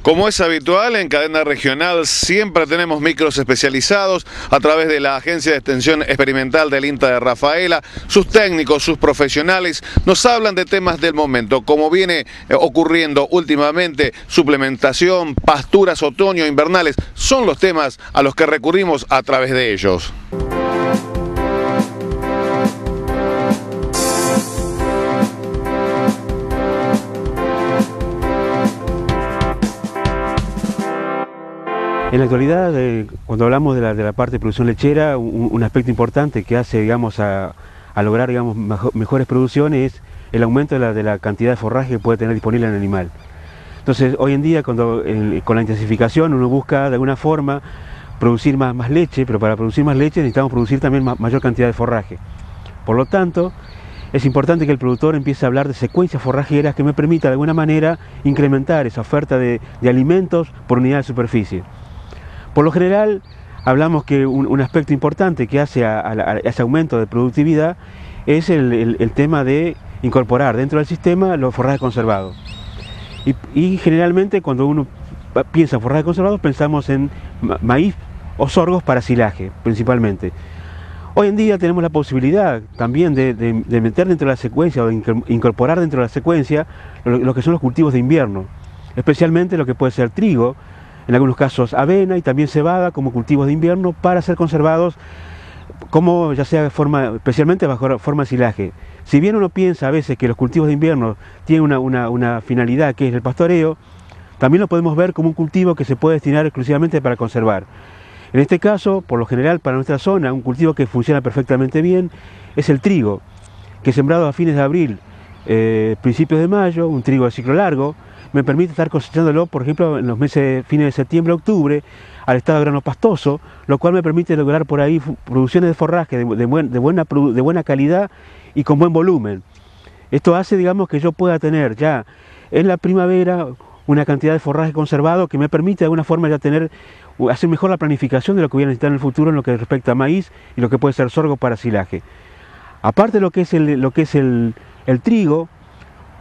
Como es habitual, en cadena regional siempre tenemos micros especializados a través de la Agencia de Extensión Experimental del INTA de Rafaela. Sus técnicos, sus profesionales nos hablan de temas del momento, como viene ocurriendo últimamente, suplementación, pasturas otoño, invernales, son los temas a los que recurrimos a través de ellos. En la actualidad, cuando hablamos de la parte de producción lechera, un aspecto importante que hace, digamos, a lograr, digamos, mejores producciones es el aumento de la cantidad de forraje que puede tener disponible el animal. Entonces, hoy en día, con la intensificación, uno busca de alguna forma producir más leche, pero para producir más leche necesitamos producir también mayor cantidad de forraje. Por lo tanto, es importante que el productor empiece a hablar de secuencias forrajeras que me permita de alguna manera incrementar esa oferta de alimentos por unidad de superficie. Por lo general, hablamos que un aspecto importante que hace a ese aumento de productividad es el tema de incorporar dentro del sistema los forrajes conservados. Y generalmente cuando uno piensa en forrajes conservados pensamos en maíz o sorgos para silaje, principalmente. Hoy en día tenemos la posibilidad también de meter dentro de la secuencia o de incorporar dentro de la secuencia lo que son los cultivos de invierno, especialmente lo que puede ser trigo, en algunos casos avena y también cebada como cultivos de invierno para ser conservados como ya sea especialmente bajo forma de silaje. Si bien uno piensa a veces que los cultivos de invierno tienen una finalidad que es el pastoreo, también lo podemos ver como un cultivo que se puede destinar exclusivamente para conservar. En este caso, por lo general para nuestra zona, un cultivo que funciona perfectamente bien es el trigo, que sembrado a fines de abril, principios de mayo, un trigo de ciclo largo, me permite estar cosechándolo, por ejemplo, en los meses fines de septiembre, octubre, al estado de grano pastoso, lo cual me permite lograr por ahí producciones de forraje de buena calidad y con buen volumen. Esto hace, digamos, que yo pueda tener ya en la primavera una cantidad de forraje conservado que me permite de alguna forma ya hacer mejor la planificación de lo que voy a necesitar en el futuro en lo que respecta a maíz y lo que puede ser sorgo para silaje. Aparte de lo que es el trigo,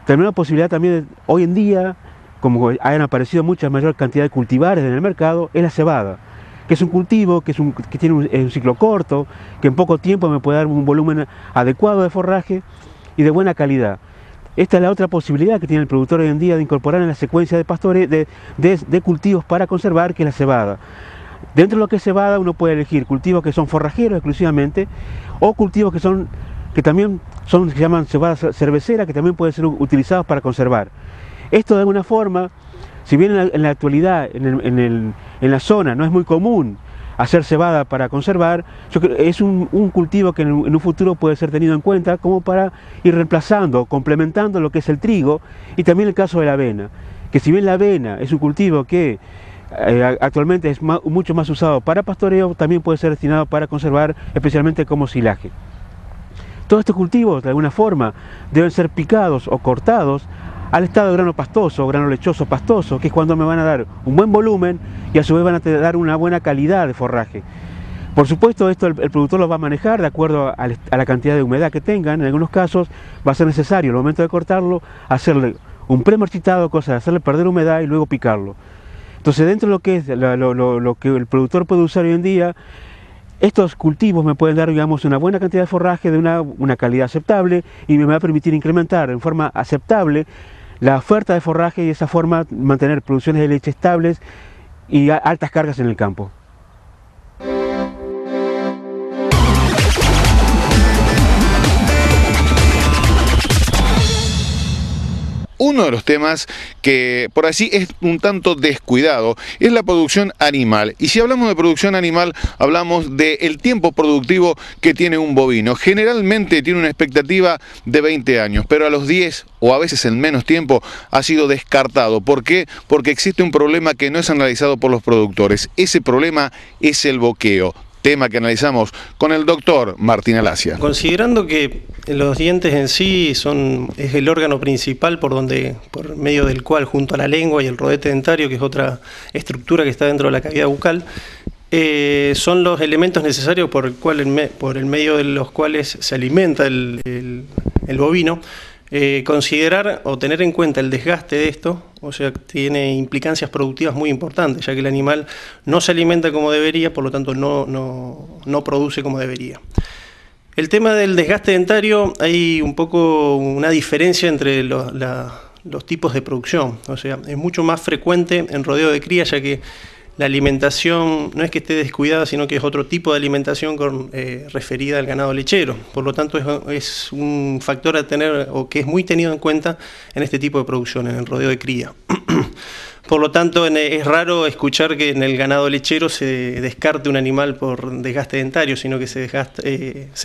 tenemos la posibilidad también, hoy en día, como han aparecido mucha mayor cantidad de cultivares en el mercado, es la cebada, que es un cultivo que tiene un ciclo corto, que en poco tiempo me puede dar un volumen adecuado de forraje y de buena calidad. Esta es la otra posibilidad que tiene el productor hoy en día de incorporar en la secuencia de cultivos para conservar, que es la cebada. Dentro de lo que es cebada uno puede elegir cultivos que son forrajeros exclusivamente o cultivos que también se llaman cebada cervecera, que también pueden ser utilizados para conservar. Esto de alguna forma, si bien en la actualidad en la zona no es muy común hacer cebada para conservar, yo creo que es un cultivo que en un futuro puede ser tenido en cuenta como para ir reemplazando, complementando lo que es el trigo y también el caso de la avena, que si bien la avena es un cultivo que actualmente es mucho más usado para pastoreo, también puede ser destinado para conservar, especialmente como silaje. Todos estos cultivos, de alguna forma, deben ser picados o cortados al estado de grano pastoso, grano lechoso pastoso, que es cuando me van a dar un buen volumen y a su vez van a dar una buena calidad de forraje. Por supuesto, esto el productor lo va a manejar de acuerdo a la cantidad de humedad que tengan. En algunos casos va a ser necesario, al momento de cortarlo, hacerle un premarchitado, cosa de hacerle perder humedad y luego picarlo. Entonces, dentro de lo que es lo que el productor puede usar hoy en día, estos cultivos me pueden dar, digamos, una buena cantidad de forraje de una calidad aceptable y me va a permitir incrementar en forma aceptable la oferta de forraje y de esa forma mantener producciones de leche estables y altas cargas en el campo. Uno de los temas que por así es un tanto descuidado es la producción animal. Y si hablamos de producción animal, hablamos del tiempo productivo que tiene un bovino. Generalmente tiene una expectativa de 20 años, pero a los 10 o a veces en menos tiempo ha sido descartado. ¿Por qué? Porque existe un problema que no es analizado por los productores. Ese problema es el boqueo. Tema que analizamos con el doctor Martín Alacia. Considerando que los dientes en sí es el órgano principal por medio del cual, junto a la lengua y el rodete dentario, que es otra estructura que está dentro de la cavidad bucal, son los elementos necesarios por el medio de los cuales se alimenta el bovino. Considerar o tener en cuenta el desgaste de esto, o sea, tiene implicancias productivas muy importantes, ya que el animal no se alimenta como debería, por lo tanto no produce como debería. El tema del desgaste dentario, hay un poco una diferencia entre los tipos de producción, o sea, es mucho más frecuente en rodeo de cría, ya que la alimentación no es que esté descuidada, sino que es otro tipo de alimentación referida al ganado lechero. Por lo tanto, es un factor a tener, o que es muy tenido en cuenta en este tipo de producción, en el rodeo de cría. Por lo tanto, es raro escuchar que en el ganado lechero se descarte un animal por desgaste dentario, sino que se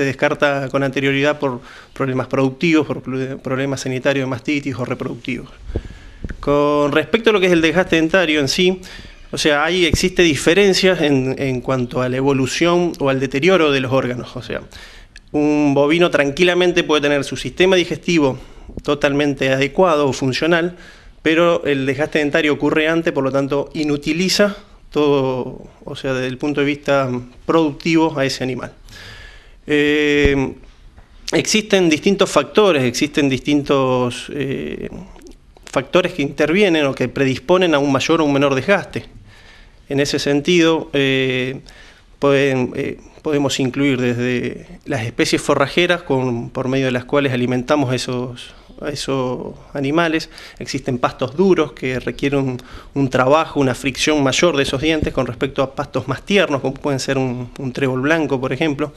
descarta con anterioridad por problemas productivos, por problemas sanitarios de mastitis o reproductivos. Con respecto a lo que es el desgaste dentario en sí, o sea, ahí existe diferencias en cuanto a la evolución o al deterioro de los órganos. O sea, un bovino tranquilamente puede tener su sistema digestivo totalmente adecuado o funcional, pero el desgaste dentario ocurre antes, por lo tanto inutiliza todo, o sea, desde el punto de vista productivo a ese animal. Existen distintos factores, existen distintos factores que intervienen o que predisponen a un mayor o un menor desgaste. En ese sentido, podemos incluir desde las especies forrajeras, por medio de las cuales alimentamos a esos animales. Existen pastos duros que requieren un trabajo, una fricción mayor de esos dientes con respecto a pastos más tiernos, como pueden ser un trébol blanco, por ejemplo.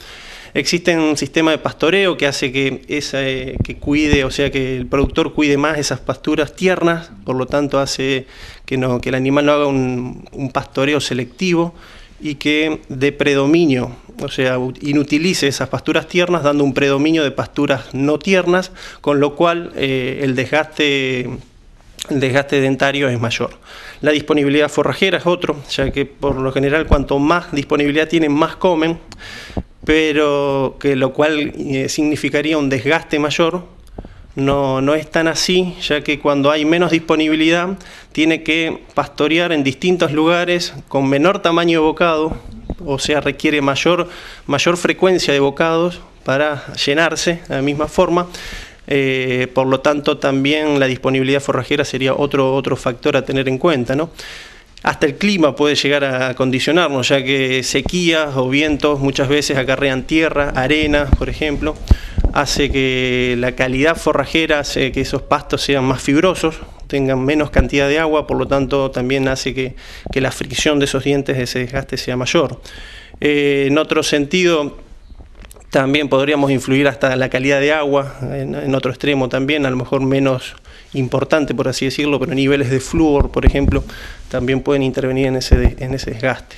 Existe un sistema de pastoreo que hace que cuide, o sea, que el productor cuide más esas pasturas tiernas, por lo tanto hace que el animal no haga un pastoreo selectivo y que dé predominio, o sea, inutilice esas pasturas tiernas dando un predominio de pasturas no tiernas, con lo cual el desgaste dentario es mayor. La disponibilidad forrajera es otro, ya que por lo general cuanto más disponibilidad tienen, más comen, pero lo cual significaría un desgaste mayor. No es tan así, ya que cuando hay menos disponibilidad tiene que pastorear en distintos lugares con menor tamaño de bocado, o sea, requiere mayor frecuencia de bocados para llenarse de la misma forma. Por lo tanto, también la disponibilidad forrajera sería otro factor a tener en cuenta, ¿no? Hasta el clima puede llegar a condicionarnos, ya que sequías o vientos muchas veces acarrean tierra, arena, por ejemplo, hace que la calidad forrajera, hace que esos pastos sean más fibrosos, tengan menos cantidad de agua, por lo tanto también hace que la fricción de esos dientes, ese desgaste sea mayor. En otro sentido, también podríamos influir hasta la calidad de agua, en otro extremo también, a lo mejor menos importante, por así decirlo, pero niveles de flúor, por ejemplo, también pueden intervenir en ese desgaste.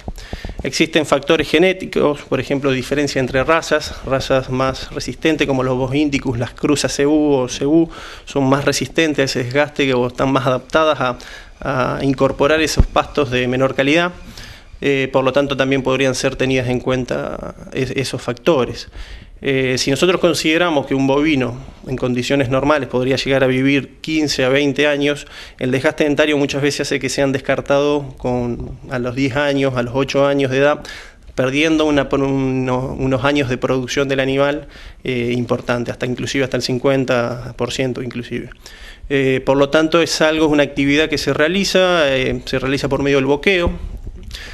Existen factores genéticos, por ejemplo, diferencia entre razas más resistentes como los Bos indicus, las cruzas cebú o cebú, son más resistentes a ese desgaste o están más adaptadas a incorporar esos pastos de menor calidad. Por lo tanto, también podrían ser tenidas en cuenta esos factores. Si nosotros consideramos que un bovino en condiciones normales podría llegar a vivir 15 a 20 años, el desgaste dentario muchas veces hace que sean descartados a los 10 años, a los 8 años de edad, perdiendo unos años de producción del animal importante, inclusive hasta el 50% inclusive. Por lo tanto, es una actividad que se realiza por medio del boqueo.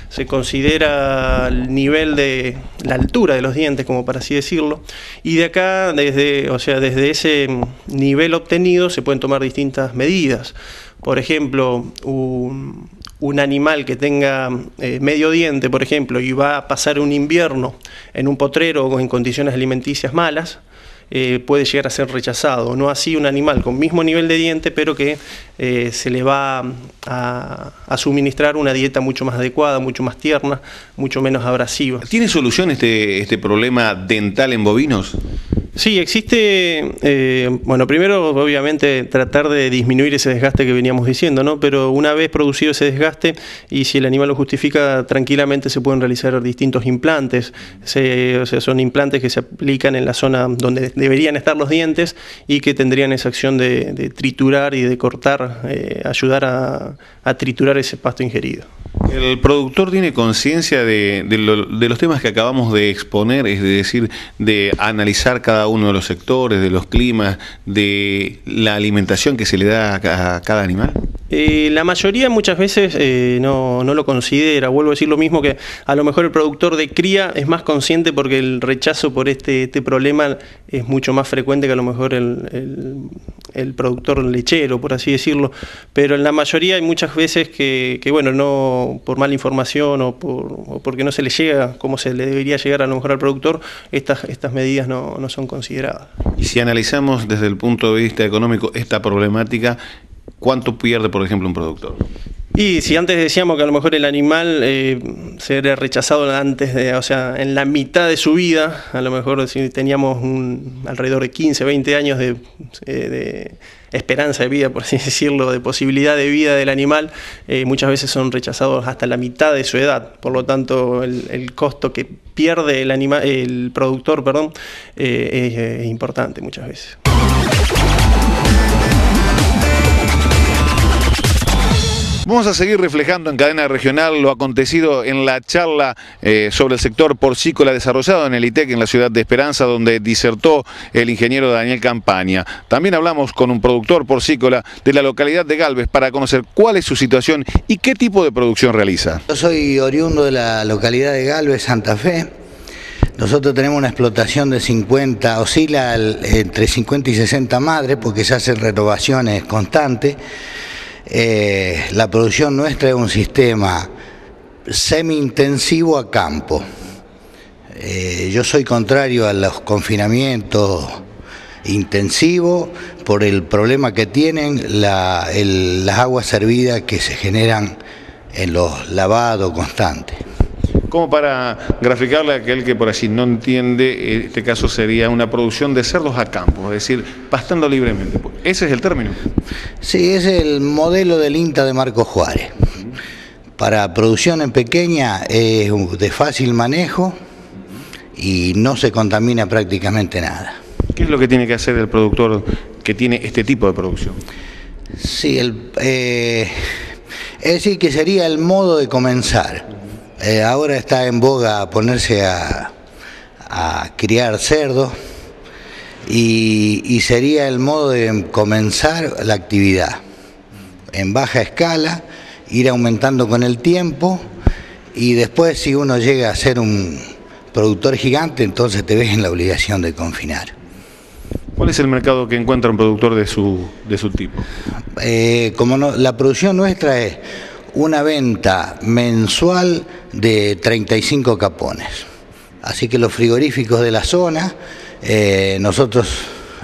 Se considera el nivel de la altura de los dientes, como para así decirlo, y de acá, desde ese nivel obtenido, se pueden tomar distintas medidas. Por ejemplo, un animal que tenga medio diente, por ejemplo, y va a pasar un invierno en un potrero o en condiciones alimenticias malas, puede llegar a ser rechazado. No así un animal con mismo nivel de diente, pero que se le va a suministrar una dieta mucho más adecuada, mucho más tierna, mucho menos abrasiva. ¿Tiene solución este problema dental en bovinos? Sí, existe, bueno, primero obviamente tratar de disminuir ese desgaste que veníamos diciendo, ¿no? Pero una vez producido ese desgaste, y si el animal lo justifica, tranquilamente se pueden realizar distintos implantes. O sea, son implantes que se aplican en la zona donde deberían estar los dientes y que tendrían esa acción de triturar y de cortar, ayudar a triturar ese pasto ingerido. ¿El productor tiene conciencia de los temas que acabamos de exponer, es decir, de analizar cada uno de los sectores, de los climas, de la alimentación que se le da a cada animal? La mayoría muchas veces no lo considera. Vuelvo a decir lo mismo, que a lo mejor el productor de cría es más consciente porque el rechazo por este problema es mucho más frecuente que a lo mejor el productor lechero, por así decirlo. Pero en la mayoría hay muchas veces que bueno, no por mala información o porque no se le llega como se le debería llegar a lo mejor al productor, estas medidas no son consideradas. Y si analizamos desde el punto de vista económico esta problemática, ¿cuánto pierde, por ejemplo, un productor? Y si antes decíamos que a lo mejor el animal sería rechazado o sea, en la mitad de su vida, a lo mejor si teníamos alrededor de 15, 20 años de esperanza de vida, por así decirlo, de posibilidad de vida del animal, muchas veces son rechazados hasta la mitad de su edad. Por lo tanto, el costo que pierde el productor, es importante muchas veces. Vamos a seguir reflejando en Cadena Regional lo acontecido en la charla sobre el sector porcícola desarrollado en el ITEC en la ciudad de Esperanza, donde disertó el ingeniero Daniel Campaña. También hablamos con un productor porcícola de la localidad de Galvez para conocer cuál es su situación y qué tipo de producción realiza. Yo soy oriundo de la localidad de Galvez, Santa Fe. Nosotros tenemos una explotación de 50, oscila entre 50 y 60 madres porque se hacen renovaciones constantes. La producción nuestra es un sistema semi-intensivo a campo. Yo soy contrario a los confinamientos intensivos por el problema que tienen las aguas servidas que se generan en los lavados constantes. Como para graficarle a aquel que por allí no entiende, este caso sería una producción de cerdos a campo, es decir, pastando libremente. ¿Ese es el término? Sí, es el modelo del INTA de Marcos Juárez. Para producción en pequeña es de fácil manejo y no se contamina prácticamente nada. ¿Qué es lo que tiene que hacer el productor que tiene este tipo de producción? Sí, es decir, que sería el modo de comenzar. Ahora está en boga ponerse a criar cerdos y sería el modo de comenzar la actividad en baja escala, ir aumentando con el tiempo y después si uno llega a ser un productor gigante, entonces te ves en la obligación de confinar. ¿Cuál es el mercado que encuentra un productor de su tipo? La producción nuestra es una venta mensual de 35 capones. Así que los frigoríficos de la zona, nosotros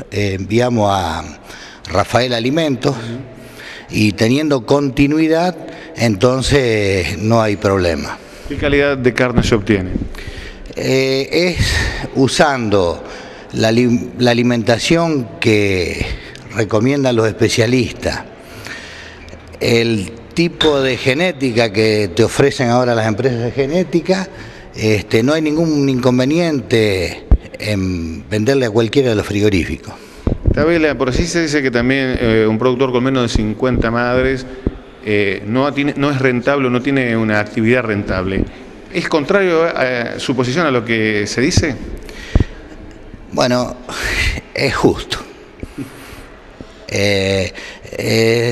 enviamos a Rafael Alimentos y teniendo continuidad, entonces no hay problema. ¿Qué calidad de carne se obtiene? Es usando la alimentación que recomiendan los especialistas, el tipo de genética que te ofrecen ahora las empresas de genética, no hay ningún inconveniente en venderle a cualquiera de los frigoríficos. Tabela, por así se dice que también un productor con menos de 50 madres no es rentable, no tiene una actividad rentable. ¿Es contrario a su posición a lo que se dice? Bueno, es justo.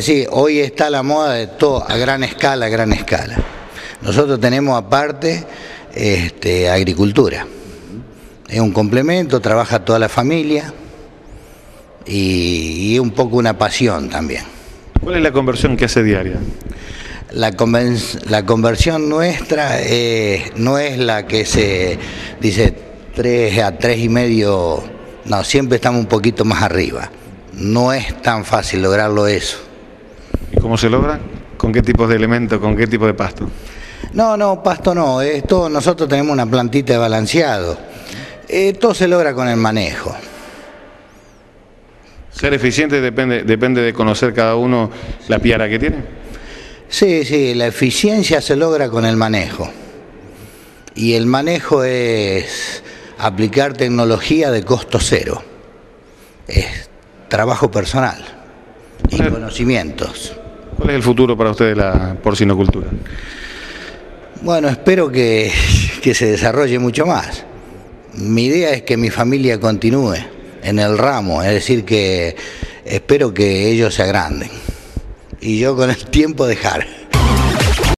Sí, hoy está la moda de todo a gran escala, a gran escala. Nosotros tenemos aparte agricultura. Es un complemento, trabaja toda la familia y es un poco una pasión también. ¿Cuál es la conversión que hace diaria? La conversión nuestra no es la que se dice 3 a 3,5, no, siempre estamos un poquito más arriba. No es tan fácil lograrlo eso. ¿Y cómo se logra? ¿Con qué tipo de elemento? ¿Con qué tipo de pasto? No, pasto no. Nosotros tenemos una plantita de balanceado. Todo se logra con el manejo. Ser eficiente depende de conocer cada uno la piara que tiene. Sí, la eficiencia se logra con el manejo. Y el manejo es aplicar tecnología de costo cero. Es trabajo personal y conocimientos. ¿Cuál es el futuro para usted de la porcinocultura? Bueno, espero que se desarrolle mucho más. Mi idea es que mi familia continúe en el ramo, es decir, que espero que ellos se agranden y yo con el tiempo dejar.